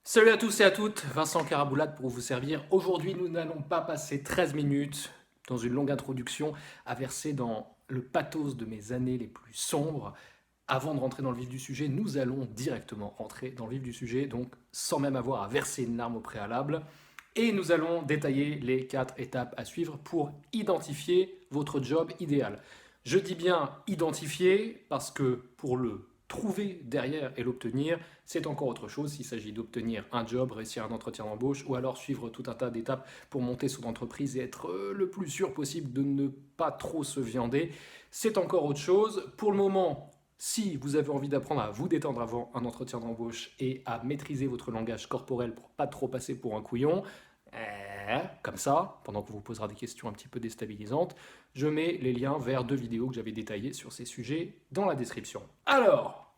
Salut à tous et à toutes, Vincent Caraboulade pour vous servir. Aujourd'hui, nous n'allons pas passer 13 minutes dans une longue introduction à verser dans le pathos de mes années les plus sombres. Avant de rentrer dans le vif du sujet, nous allons directement rentrer dans le vif du sujet, donc sans même avoir à verser une larme au préalable. Et nous allons détailler les 4 étapes à suivre pour identifier votre job idéal. Je dis bien identifier parce que pour le trouver derrière et l'obtenir, c'est encore autre chose s'il s'agit d'obtenir un job, réussir un entretien d'embauche ou alors suivre tout un tas d'étapes pour monter son entreprise et être le plus sûr possible de ne pas trop se viander. C'est encore autre chose. Pour le moment, si vous avez envie d'apprendre à vous détendre avant un entretien d'embauche et à maîtriser votre langage corporel pour pas trop passer pour un couillon, comme ça, pendant qu'on vous posera des questions un petit peu déstabilisantes, je mets les liens vers 2 vidéos que j'avais détaillées sur ces sujets dans la description. Alors,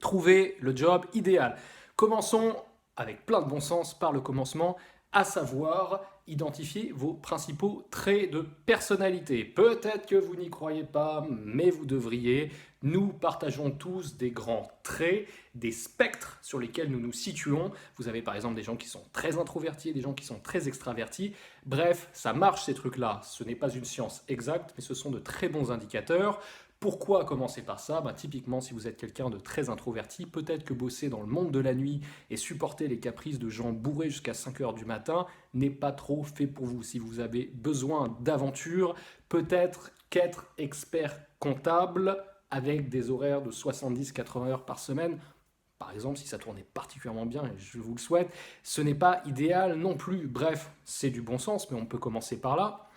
trouver le job idéal. Commençons avec plein de bon sens par le commencement, à savoir identifier vos principaux traits de personnalité. Peut-être que vous n'y croyez pas, mais vous devriez. Nous partageons tous des grands traits, des spectres sur lesquels nous nous situons. Vous avez par exemple des gens qui sont très introvertis et des gens qui sont très extravertis. Bref, ça marche ces trucs-là. Ce n'est pas une science exacte, mais ce sont de très bons indicateurs. Pourquoi commencer par ça? Typiquement, si vous êtes quelqu'un de très introverti, peut-être que bosser dans le monde de la nuit et supporter les caprices de gens bourrés jusqu'à 5 heures du matin n'est pas trop fait pour vous. Si vous avez besoin d'aventure, peut-être qu'être expert comptable avec des horaires de 70-80 heures par semaine, par exemple, si ça tournait particulièrement bien, et je vous le souhaite, ce n'est pas idéal non plus. Bref, c'est du bon sens, mais on peut commencer par là.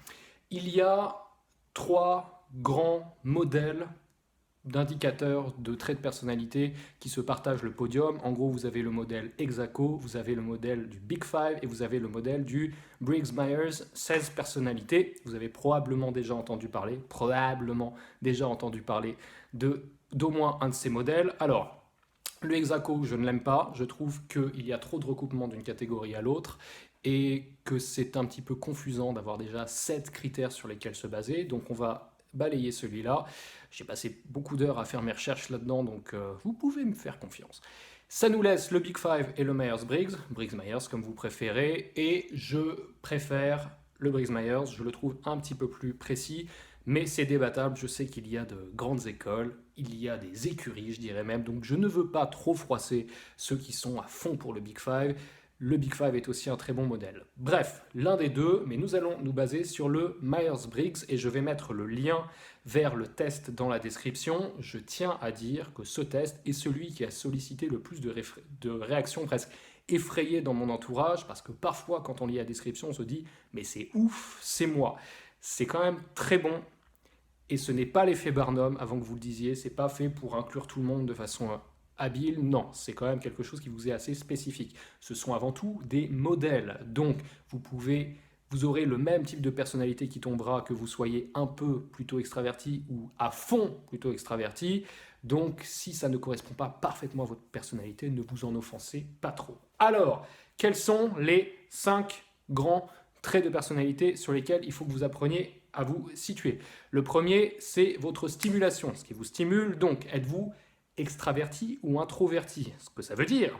Il y a 3 grands modèles d'indicateurs de traits de personnalité qui se partagent le podium. En gros, vous avez le modèle Exaco, vous avez le modèle du Big Five et vous avez le modèle du Briggs-Myers 16 personnalités. Vous avez probablement déjà entendu parler, de d'au moins un de ces modèles. Alors, le Exaco, je ne l'aime pas. Je trouve qu'il y a trop de recoupement d'une catégorie à l'autre et que c'est un petit peu confusant d'avoir déjà 7 critères sur lesquels se baser. Donc on va balayer celui-là. J'ai passé beaucoup d'heures à faire mes recherches là-dedans, donc vous pouvez me faire confiance. Ça nous laisse le Big Five et le Myers-Briggs, Briggs-Myers comme vous préférez, et je préfère le Briggs-Myers, je le trouve un petit peu plus précis, mais c'est débattable, je sais qu'il y a de grandes écoles, il y a des écuries, je dirais même, donc je ne veux pas trop froisser ceux qui sont à fond pour le Big Five. Le Big Five est aussi un très bon modèle. Bref, l'un des deux, mais nous allons nous baser sur le Myers-Briggs et je vais mettre le lien vers le test dans la description. Je tiens à dire que ce test est celui qui a sollicité le plus de réactions presque effrayées dans mon entourage parce que parfois quand on lit la description on se dit mais c'est ouf, c'est moi. C'est quand même très bon et ce n'est pas l'effet Barnum, avant que vous le disiez, c'est pas fait pour inclure tout le monde de façon habile, non, c'est quand même quelque chose qui vous est assez spécifique. Ce sont avant tout des modèles, donc vous aurez le même type de personnalité qui tombera que vous soyez un peu plutôt extraverti ou à fond plutôt extraverti. Donc si ça ne correspond pas parfaitement à votre personnalité, ne vous en offensez pas trop. Alors, quels sont les 5 grands traits de personnalité sur lesquels il faut que vous appreniez à vous situer? Le premier, c'est votre stimulation, ce qui vous stimule. Donc, êtes-vous extraverti ou introverti? Ce que ça veut dire,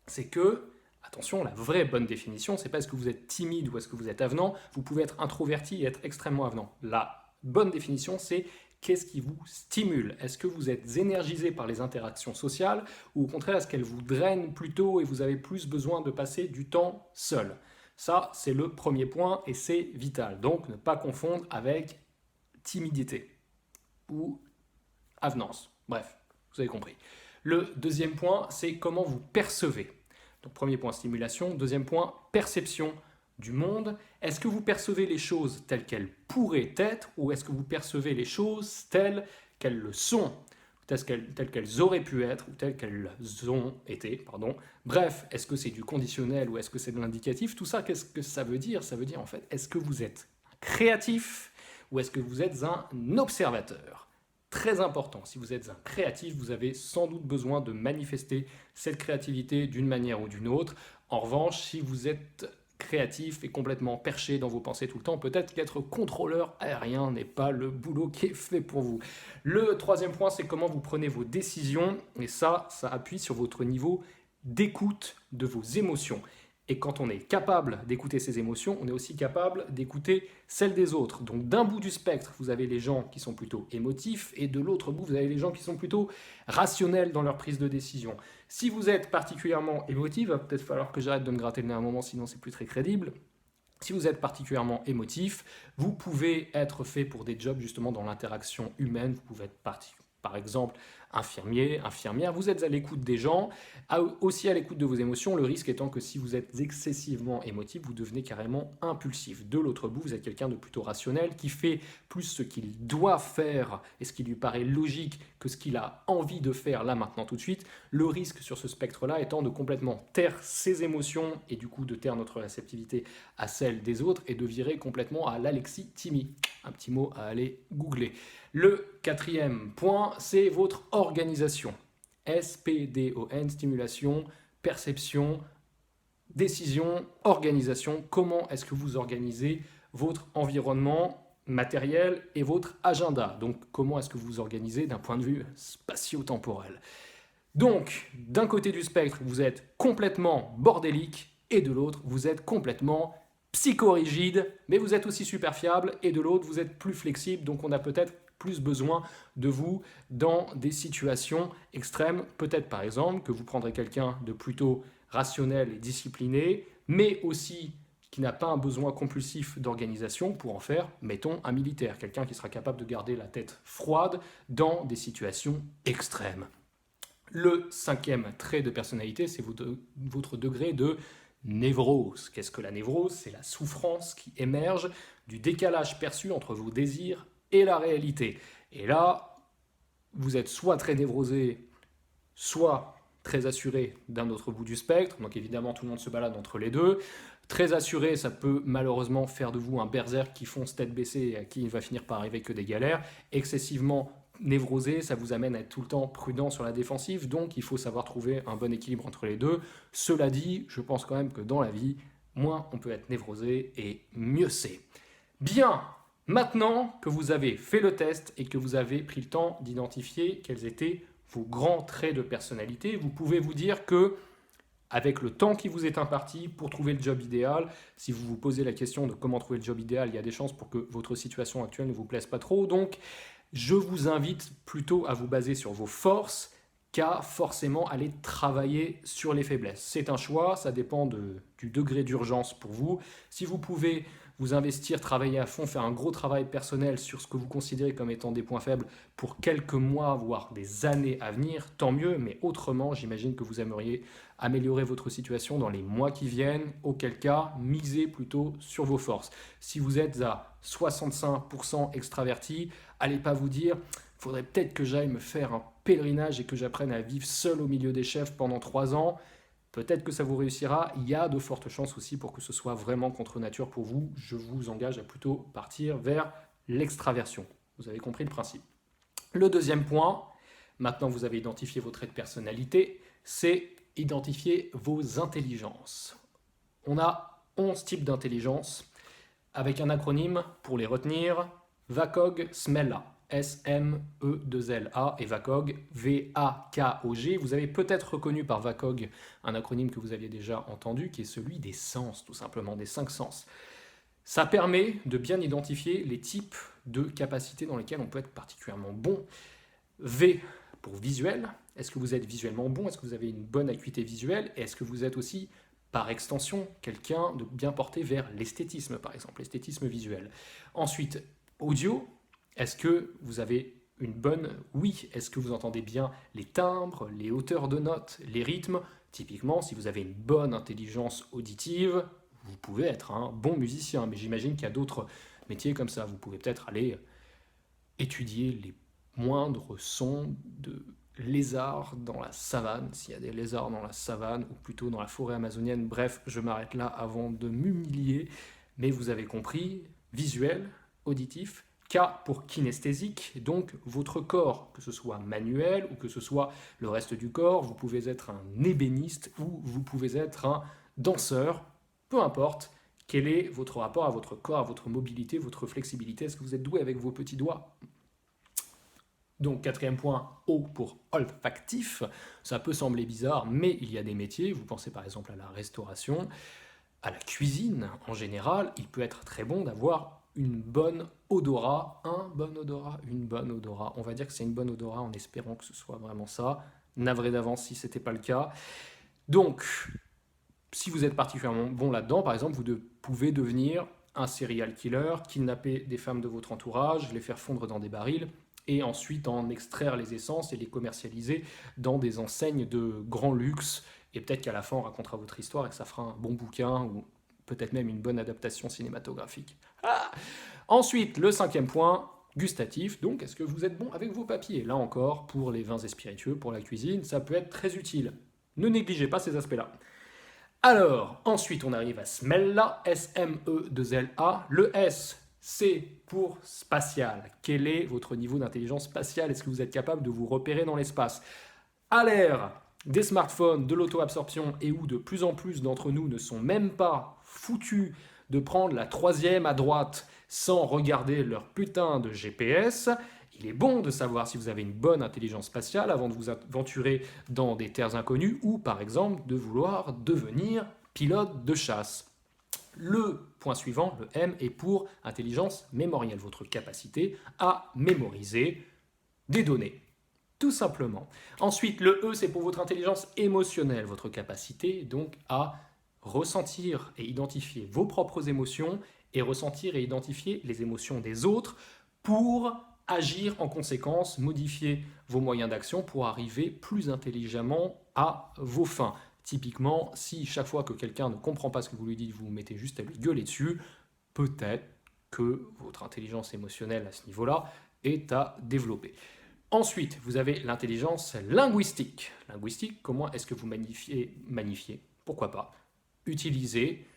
c'est que, attention, la vraie bonne définition, c'est pas est-ce que vous êtes timide ou est-ce que vous êtes avenant. Vous pouvez être introverti et être extrêmement avenant. La bonne définition, c'est qu'est-ce qui vous stimule? Est-ce que vous êtes énergisé par les interactions sociales ou au contraire, est-ce qu'elles vous drainent plutôt et vous avez plus besoin de passer du temps seul? Ça, c'est le premier point et c'est vital. Donc, ne pas confondre avec timidité ou avenance. Bref, vous avez compris. Le deuxième point, c'est comment vous percevez. Donc premier point, stimulation. Deuxième point, perception du monde. Est-ce que vous percevez les choses telles qu'elles pourraient être ou est-ce que vous percevez les choses telles qu'elles le sont, telles qu'elles auraient pu être ou telles qu'elles ont été, pardon. Bref, est-ce que c'est du conditionnel ou est-ce que c'est de l'indicatif? Tout ça, qu'est-ce que ça veut dire? Ça veut dire en fait, est-ce que vous êtes créatif ou est-ce que vous êtes un observateur? Très important, si vous êtes un créatif, vous avez sans doute besoin de manifester cette créativité d'une manière ou d'une autre. En revanche, si vous êtes créatif et complètement perché dans vos pensées tout le temps, peut-être qu'être contrôleur aérien n'est pas le boulot qui est fait pour vous. Le troisième point, c'est comment vous prenez vos décisions, et ça appuie sur votre niveau d'écoute de vos émotions. Et quand on est capable d'écouter ses émotions, on est aussi capable d'écouter celles des autres. Donc d'un bout du spectre, vous avez les gens qui sont plutôt émotifs, et de l'autre bout, vous avez les gens qui sont plutôt rationnels dans leur prise de décision. Si vous êtes particulièrement émotif, il va peut-être falloir que j'arrête de me gratter le nez un moment, sinon c'est plus très crédible. Si vous êtes particulièrement émotif, vous pouvez être fait pour des jobs justement dans l'interaction humaine. Vous pouvez être par exemple infirmier, infirmière. Vous êtes à l'écoute des gens, aussi à l'écoute de vos émotions. Le risque étant que si vous êtes excessivement émotif, vous devenez carrément impulsif. De l'autre bout, vous êtes quelqu'un de plutôt rationnel qui fait plus ce qu'il doit faire et ce qui lui paraît logique que ce qu'il a envie de faire là, maintenant, tout de suite. Le risque sur ce spectre-là étant de complètement taire ses émotions et du coup de taire notre réceptivité à celle des autres et de virer complètement à l'alexithymie. Un petit mot à aller googler. Le quatrième point, c'est votre organisation. SPDON, stimulation, perception, décision, organisation. Comment est-ce que vous organisez votre environnement matériel et votre agenda? Donc, comment est-ce que vous organisez d'un point de vue spatio-temporel? Donc, d'un côté du spectre, vous êtes complètement bordélique et de l'autre, vous êtes complètement psychorigide, mais vous êtes aussi super fiable et de l'autre, vous êtes plus flexible. Donc, on a peut-être plus besoin de vous dans des situations extrêmes. Peut-être par exemple que vous prendrez quelqu'un de plutôt rationnel et discipliné, mais aussi qui n'a pas un besoin compulsif d'organisation pour en faire, mettons, un militaire, quelqu'un qui sera capable de garder la tête froide dans des situations extrêmes. Le cinquième trait de personnalité, c'est votre degré de névrose. Qu'est-ce que la névrose? C'est la souffrance qui émerge du décalage perçu entre vos désirs et la réalité. Et là, vous êtes soit très névrosé, soit très assuré d'un autre bout du spectre. Donc évidemment, tout le monde se balade entre les deux. Très assuré, ça peut malheureusement faire de vous un berserk qui fonce tête baissée et à qui il va finir par arriver que des galères. Excessivement névrosé, ça vous amène à être tout le temps prudent sur la défensive. Donc il faut savoir trouver un bon équilibre entre les deux. Cela dit, je pense quand même que dans la vie, moins on peut être névrosé et mieux c'est. Bien, maintenant que vous avez fait le test et que vous avez pris le temps d'identifier quels étaient vos grands traits de personnalité, vous pouvez vous dire que, avec le temps qui vous est imparti pour trouver le job idéal, si vous vous posez la question de comment trouver le job idéal, il y a des chances pour que votre situation actuelle ne vous plaise pas trop. Donc, je vous invite plutôt à vous baser sur vos forces qu'à forcément aller travailler sur les faiblesses. C'est un choix, ça dépend du degré d'urgence pour vous. Si vous pouvez vous investir, travailler à fond, faire un gros travail personnel sur ce que vous considérez comme étant des points faibles pour quelques mois, voire des années à venir, tant mieux, mais autrement, j'imagine que vous aimeriez améliorer votre situation dans les mois qui viennent, auquel cas, misez plutôt sur vos forces. Si vous êtes à 65% extraverti, allez pas vous dire « faudrait peut-être que j'aille me faire un pèlerinage et que j'apprenne à vivre seul au milieu des chefs pendant 3 ans ». Peut-être que ça vous réussira, il y a de fortes chances aussi pour que ce soit vraiment contre nature pour vous. Je vous engage à plutôt partir vers l'extraversion. Vous avez compris le principe. Le deuxième point, maintenant vous avez identifié vos traits de personnalité, c'est identifier vos intelligences. On a 11 types d'intelligence avec un acronyme pour les retenir, VAKOG SMELA. S-M-E-2-L-A et VAKOG, V-A-K-O-G. Vous avez peut-être reconnu par VAKOG un acronyme que vous aviez déjà entendu, qui est celui des sens, tout simplement, des 5 sens. Ça permet de bien identifier les types de capacités dans lesquelles on peut être particulièrement bon. V pour visuel. Est-ce que vous êtes visuellement bon? Est-ce que vous avez une bonne acuité visuelle? Et est-ce que vous êtes aussi, par extension, quelqu'un de bien porté vers l'esthétisme, par exemple, l'esthétisme visuel? Ensuite, audio. Est-ce que vous avez une bonne... Oui, est-ce que vous entendez bien les timbres, les hauteurs de notes, les rythmes? Typiquement, si vous avez une bonne intelligence auditive, vous pouvez être un bon musicien. Mais j'imagine qu'il y a d'autres métiers comme ça. Vous pouvez peut-être aller étudier les moindres sons de lézards dans la savane, s'il y a des lézards dans la savane, ou plutôt dans la forêt amazonienne. Bref, je m'arrête là avant de m'humilier. Mais vous avez compris, visuel, auditif, K pour kinesthésique, donc votre corps, que ce soit manuel ou que ce soit le reste du corps, vous pouvez être un ébéniste ou vous pouvez être un danseur, peu importe quel est votre rapport à votre corps, à votre mobilité, votre flexibilité. Est-ce que vous êtes doué avec vos petits doigts? Donc, quatrième point, O pour olfactif. Ça peut sembler bizarre, mais il y a des métiers. Vous pensez par exemple à la restauration, à la cuisine en général. Il peut être très bon d'avoir une bonne odorat, un bon odorat, une bonne odorat. On va dire que c'est une bonne odorat en espérant que ce soit vraiment ça. Navré d'avance si ce n'était pas le cas. Donc, si vous êtes particulièrement bon là-dedans, par exemple, pouvez devenir un serial killer, kidnapper des femmes de votre entourage, les faire fondre dans des barils et ensuite en extraire les essences et les commercialiser dans des enseignes de grand luxe. Et peut-être qu'à la fin, on racontera votre histoire et que ça fera un bon bouquin ou peut-être même une bonne adaptation cinématographique. Ah. Ensuite, le cinquième point, gustatif. Donc, est-ce que vous êtes bon avec vos papiers? Là encore, pour les vins et spiritueux, pour la cuisine, ça peut être très utile. Ne négligez pas ces aspects-là. Alors, ensuite, on arrive à Smella, S-M-E-2-L-A. Le S, c'est pour spatial. Quel est votre niveau d'intelligence spatiale? Est-ce que vous êtes capable de vous repérer dans l'espace? À l'ère des smartphones, de l'auto-absorption et où de plus en plus d'entre nous ne sont même pas foutus de prendre la troisième à droite sans regarder leur putain de GPS, il est bon de savoir si vous avez une bonne intelligence spatiale avant de vous aventurer dans des terres inconnues ou par exemple de vouloir devenir pilote de chasse. Le point suivant, le M, est pour intelligence mémorielle, votre capacité à mémoriser des données. Tout simplement. Ensuite, le E, c'est pour votre intelligence émotionnelle, votre capacité donc à ressentir et identifier vos propres émotions et ressentir et identifier les émotions des autres pour agir en conséquence, modifier vos moyens d'action pour arriver plus intelligemment à vos fins. Typiquement, si chaque fois que quelqu'un ne comprend pas ce que vous lui dites, vous vous mettez juste à lui gueuler dessus, peut-être que votre intelligence émotionnelle à ce niveau-là est à développer. Ensuite, vous avez l'intelligence linguistique. Linguistique, comment est-ce que vous magnifiez? Pourquoi pas utiliser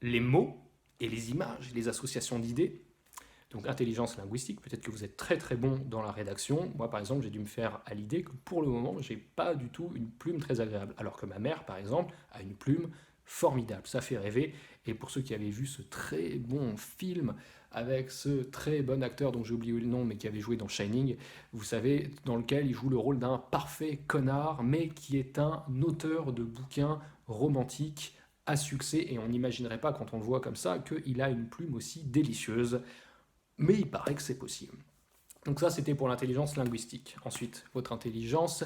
les mots et les images, les associations d'idées. Donc intelligence linguistique, peut-être que vous êtes très très bon dans la rédaction. Moi par exemple, j'ai dû me faire à l'idée que pour le moment, j'ai pas du tout une plume très agréable. Alors que ma mère par exemple a une plume formidable, ça fait rêver. Et pour ceux qui avaient vu ce très bon film avec ce très bon acteur dont j'ai oublié le nom mais qui avait joué dans Shining, vous savez, dans lequel il joue le rôle d'un parfait connard mais qui est un auteur de bouquins romantiques à succès et on n'imaginerait pas quand on le voit comme ça qu'il a une plume aussi délicieuse. Mais il paraît que c'est possible. Donc ça, c'était pour l'intelligence linguistique. Ensuite, votre intelligence,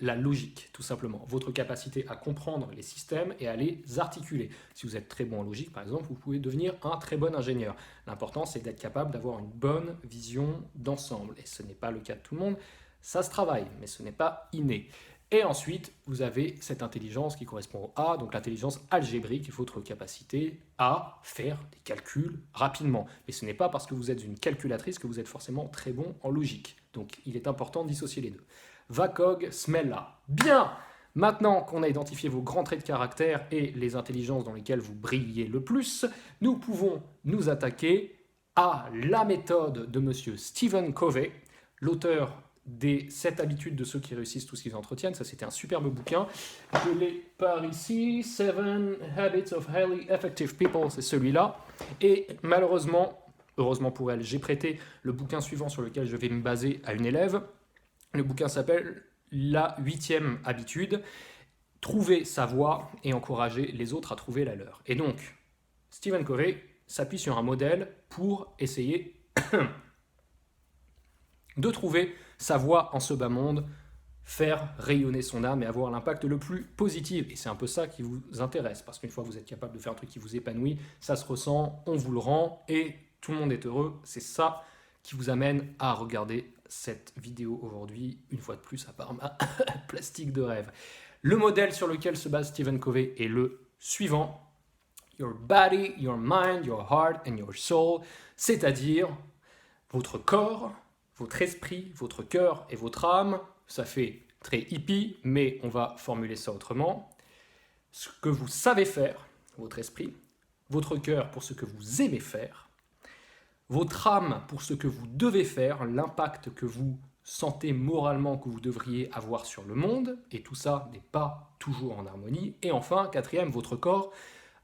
la logique, tout simplement. Votre capacité à comprendre les systèmes et à les articuler. Si vous êtes très bon en logique, par exemple, vous pouvez devenir un très bon ingénieur. L'important, c'est d'être capable d'avoir une bonne vision d'ensemble. Et ce n'est pas le cas de tout le monde. Ça se travaille, mais ce n'est pas inné. Et ensuite, vous avez cette intelligence qui correspond au A, donc l'intelligence algébrique, votre capacité à faire des calculs rapidement. Mais ce n'est pas parce que vous êtes une calculatrice que vous êtes forcément très bon en logique. Donc il est important de dissocier les deux. VACOG, Smella. Bien! Maintenant qu'on a identifié vos grands traits de caractère et les intelligences dans lesquelles vous brillez le plus, nous pouvons nous attaquer à la méthode de monsieur Stephen Covey, l'auteur des 7 habitudes de ceux qui réussissent tout ce qu'ils entretiennent. Ça, c'était un superbe bouquin. Je l'ai par ici. 7 Habits of Highly Effective People, c'est celui-là. Et malheureusement, heureusement pour elle, j'ai prêté le bouquin suivant sur lequel je vais me baser à une élève. Le bouquin s'appelle La 8e habitude. Trouver sa voie et encourager les autres à trouver la leur. Et donc, Stephen Covey s'appuie sur un modèle pour essayer de trouver sa voie en ce bas monde, faire rayonner son âme et avoir l'impact le plus positif. Et c'est un peu ça qui vous intéresse, parce qu'une fois que vous êtes capable de faire un truc qui vous épanouit, ça se ressent, on vous le rend, et tout le monde est heureux. C'est ça qui vous amène à regarder cette vidéo aujourd'hui, une fois de plus, à part ma plastique de rêve. Le modèle sur lequel se base Stephen Covey est le suivant. Your body, your mind, your heart and your soul, c'est-à-dire votre corps, votre esprit, votre cœur et votre âme. Ça fait très hippie, mais on va formuler ça autrement. Ce que vous savez faire, votre esprit, votre cœur pour ce que vous aimez faire, votre âme pour ce que vous devez faire, l'impact que vous sentez moralement que vous devriez avoir sur le monde, et tout ça n'est pas toujours en harmonie. Et enfin, quatrième, votre corps.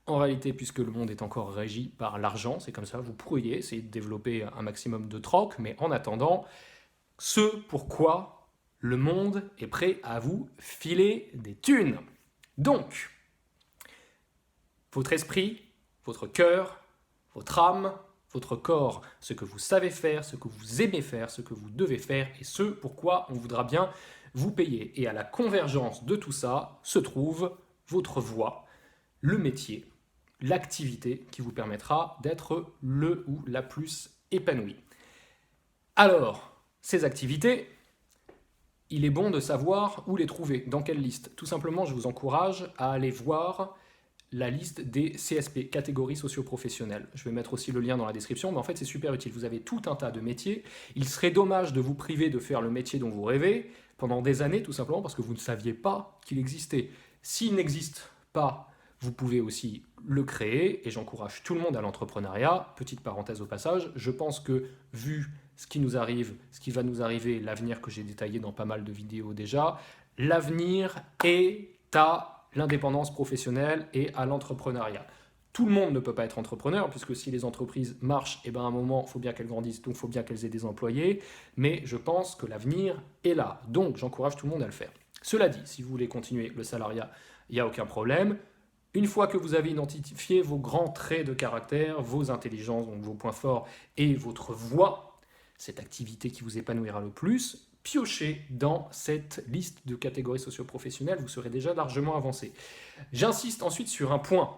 En réalité, puisque le monde est encore régi par l'argent, c'est comme ça, vous pourriez essayer de développer un maximum de troc, mais en attendant, ce pourquoi le monde est prêt à vous filer des thunes. Donc, votre esprit, votre cœur, votre âme, votre corps, ce que vous savez faire, ce que vous aimez faire, ce que vous devez faire et ce pourquoi on voudra bien vous payer. Et à la convergence de tout ça se trouve votre voie, le métier, l'activité qui vous permettra d'être le ou la plus épanoui. Alors, ces activités, il est bon de savoir où les trouver, dans quelle liste. Tout simplement, je vous encourage à aller voir la liste des CSP, catégories socio-professionnelles. Je vais mettre aussi le lien dans la description, mais en fait c'est super utile. Vous avez tout un tas de métiers. Il serait dommage de vous priver de faire le métier dont vous rêvez pendant des années, tout simplement parce que vous ne saviez pas qu'il existait. S'il n'existe pas, vous pouvez aussi le créer, et j'encourage tout le monde à l'entrepreneuriat. Petite parenthèse au passage, je pense que vu ce qui nous arrive, ce qui va nous arriver, l'avenir que j'ai détaillé dans pas mal de vidéos déjà, l'avenir est à l'indépendance professionnelle et à l'entrepreneuriat. Tout le monde ne peut pas être entrepreneur, puisque si les entreprises marchent, à un moment, il faut bien qu'elles grandissent, donc il faut bien qu'elles aient des employés, mais je pense que l'avenir est là. Donc j'encourage tout le monde à le faire. Cela dit, si vous voulez continuer le salariat, il n'y a aucun problème. Une fois que vous avez identifié vos grands traits de caractère, vos intelligences, donc vos points forts et votre voie, cette activité qui vous épanouira le plus, piochez dans cette liste de catégories socio-professionnelles, vous serez déjà largement avancé. J'insiste ensuite sur un point.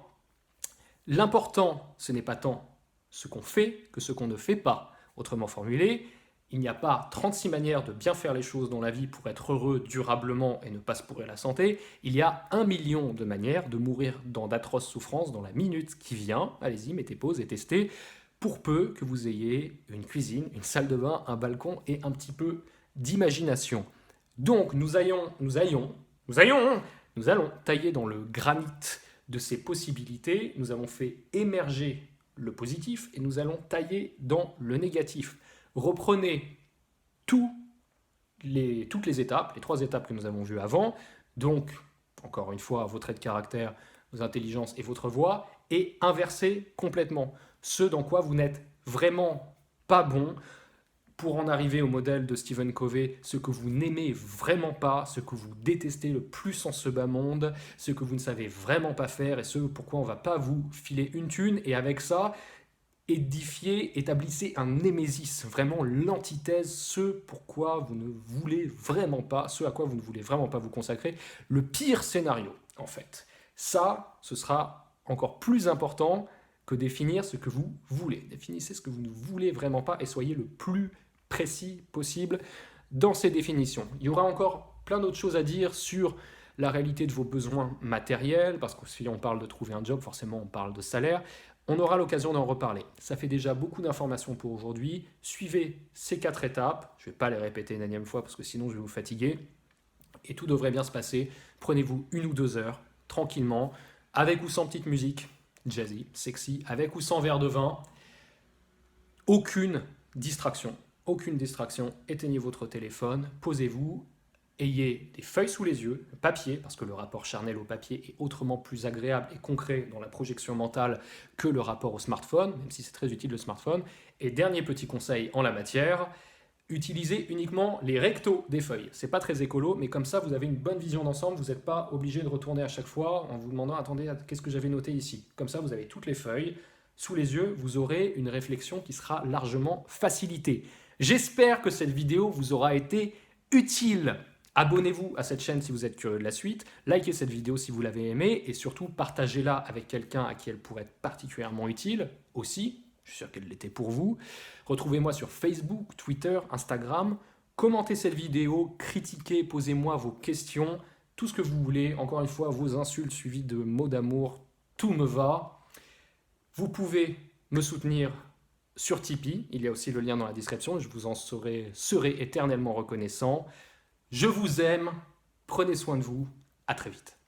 L'important, ce n'est pas tant ce qu'on fait que ce qu'on ne fait pas. Autrement formulé, il n'y a pas 36 manières de bien faire les choses dans la vie pour être heureux durablement et ne pas se pourrir la santé. Il y a 1 million de manières de mourir dans d'atroces souffrances dans la minute qui vient. Allez-y, mettez pause et testez. Pour peu que vous ayez une cuisine, une salle de bain, un balcon et un petit peu d'imagination. Donc nous allons tailler dans le granit de ces possibilités. Nous avons fait émerger le positif et nous allons tailler dans le négatif. Reprenez toutes les étapes, les 3 étapes que nous avons vues avant. Donc, encore une fois, vos traits de caractère, vos intelligences et votre voix, et inversez complètement ce dans quoi vous n'êtes vraiment pas bon, pour en arriver au modèle de Stephen Covey, ce que vous n'aimez vraiment pas, ce que vous détestez le plus en ce bas monde, ce que vous ne savez vraiment pas faire et ce pourquoi on ne va pas vous filer une thune. Et avec ça, établissez un némésis, vraiment l'antithèse, ce pourquoi vous ne voulez vraiment pas, ce à quoi vous ne voulez vraiment pas vous consacrer, le pire scénario en fait. Ça, ce sera encore plus important que définir ce que vous voulez. Définissez ce que vous ne voulez vraiment pas et soyez le plus précis possible dans ces définitions. Il y aura encore plein d'autres choses à dire sur la réalité de vos besoins matériels, parce que si on parle de trouver un job, forcément on parle de salaire. On aura l'occasion d'en reparler. Ça fait déjà beaucoup d'informations pour aujourd'hui. Suivez ces 4 étapes. Je ne vais pas les répéter une énième fois parce que sinon je vais vous fatiguer. Et tout devrait bien se passer. Prenez-vous 1 ou 2 heures, tranquillement, avec ou sans petite musique, jazzy, sexy, avec ou sans verre de vin. Aucune distraction. Éteignez votre téléphone, posez-vous, ayez des feuilles sous les yeux, papier, parce que le rapport charnel au papier est autrement plus agréable et concret dans la projection mentale que le rapport au smartphone, même si c'est très utile le smartphone. Et dernier petit conseil en la matière, utilisez uniquement les rectos des feuilles. C'est pas très écolo, mais comme ça vous avez une bonne vision d'ensemble, vous n'êtes pas obligé de retourner à chaque fois en vous demandant « Attendez, qu'est-ce que j'avais noté ici ?» Comme ça vous avez toutes les feuilles sous les yeux, vous aurez une réflexion qui sera largement facilitée. J'espère que cette vidéo vous aura été utile. Abonnez-vous à cette chaîne si vous êtes curieux de la suite, likez cette vidéo si vous l'avez aimée et surtout partagez-la avec quelqu'un à qui elle pourrait être particulièrement utile aussi. Je suis sûr qu'elle l'était pour vous. Retrouvez-moi sur Facebook, Twitter, Instagram. Commentez cette vidéo, critiquez, posez-moi vos questions, tout ce que vous voulez. Encore une fois, vos insultes suivies de mots d'amour, tout me va. Vous pouvez me soutenir sur Tipeee, il y a aussi le lien dans la description, je vous en serai éternellement reconnaissant. Je vous aime, prenez soin de vous, à très vite.